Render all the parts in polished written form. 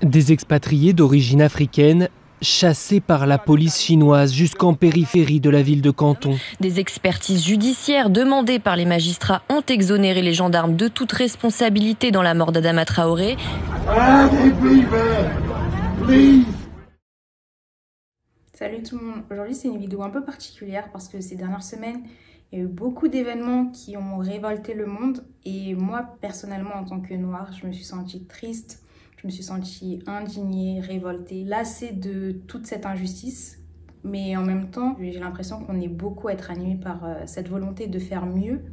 Des expatriés d'origine africaine chassés par la police chinoise jusqu'en périphérie de la ville de Canton. Des expertises judiciaires demandées par les magistrats ont exonéré les gendarmes de toute responsabilité dans la mort d'Adama Traoré. Salut tout le monde, aujourd'hui c'est une vidéo un peu particulière parce que ces dernières semaines il y a eu beaucoup d'événements qui ont révolté le monde et moi personnellement en tant que noire je me suis sentie triste, je me suis sentie indignée, révoltée, lassée de toute cette injustice, mais en même temps j'ai l'impression qu'on est beaucoup à être animés par cette volonté de faire mieux,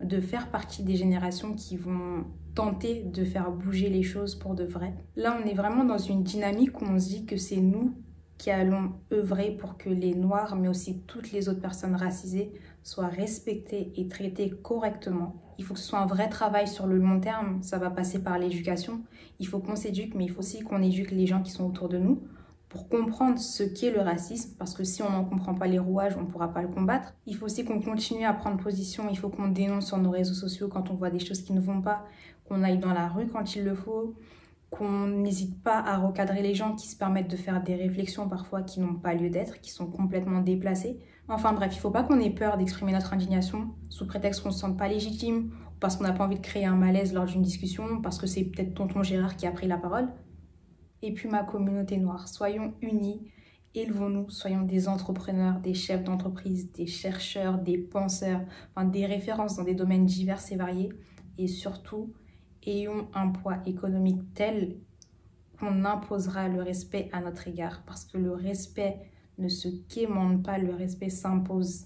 de faire partie des générations qui vont tenter de faire bouger les choses pour de vrai. Là on est vraiment dans une dynamique où on se dit que c'est nous qui allons œuvrer pour que les Noirs, mais aussi toutes les autres personnes racisées, soient respectées et traitées correctement. Il faut que ce soit un vrai travail sur le long terme, ça va passer par l'éducation. Il faut qu'on s'éduque, mais il faut aussi qu'on éduque les gens qui sont autour de nous pour comprendre ce qu'est le racisme, parce que si on n'en comprend pas les rouages, on ne pourra pas le combattre. Il faut aussi qu'on continue à prendre position, il faut qu'on dénonce sur nos réseaux sociaux quand on voit des choses qui ne vont pas, qu'on aille dans la rue quand il le faut, qu'on n'hésite pas à recadrer les gens qui se permettent de faire des réflexions parfois qui n'ont pas lieu d'être, qui sont complètement déplacées. Enfin bref, il ne faut pas qu'on ait peur d'exprimer notre indignation sous prétexte qu'on ne se sente pas légitime, ou parce qu'on n'a pas envie de créer un malaise lors d'une discussion, parce que c'est peut-être tonton Gérard qui a pris la parole. Et puis ma communauté noire, soyons unis, élevons-nous, soyons des entrepreneurs, des chefs d'entreprise, des chercheurs, des penseurs, enfin des références dans des domaines divers et variés, et surtout, ayons un poids économique tel qu'on imposera le respect à notre égard. Parce que le respect ne se quémande pas, le respect s'impose.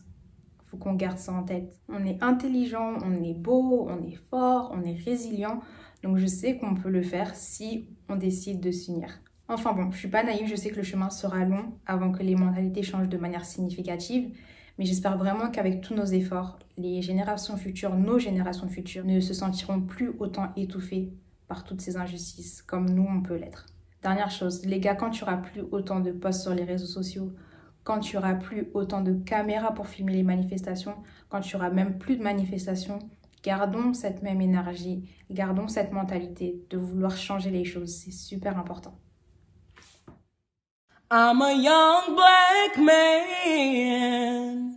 Il faut qu'on garde ça en tête. On est intelligent, on est beau, on est fort, on est résilient. Donc je sais qu'on peut le faire si on décide de s'unir. Enfin bon, je suis pas naïve, je sais que le chemin sera long avant que les mentalités changent de manière significative. Mais j'espère vraiment qu'avec tous nos efforts, les générations futures, nos générations futures, ne se sentiront plus autant étouffées par toutes ces injustices, comme nous, on peut l'être. Dernière chose, les gars, quand tu auras plus autant de posts sur les réseaux sociaux, quand tu auras plus autant de caméras pour filmer les manifestations, quand tu auras même plus de manifestations, gardons cette même énergie, gardons cette mentalité de vouloir changer les choses. C'est super important. I'm a young black man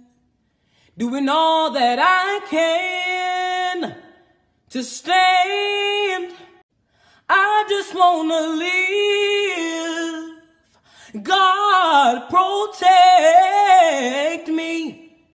doing all that I can to stand. I just wanna live. God protect me.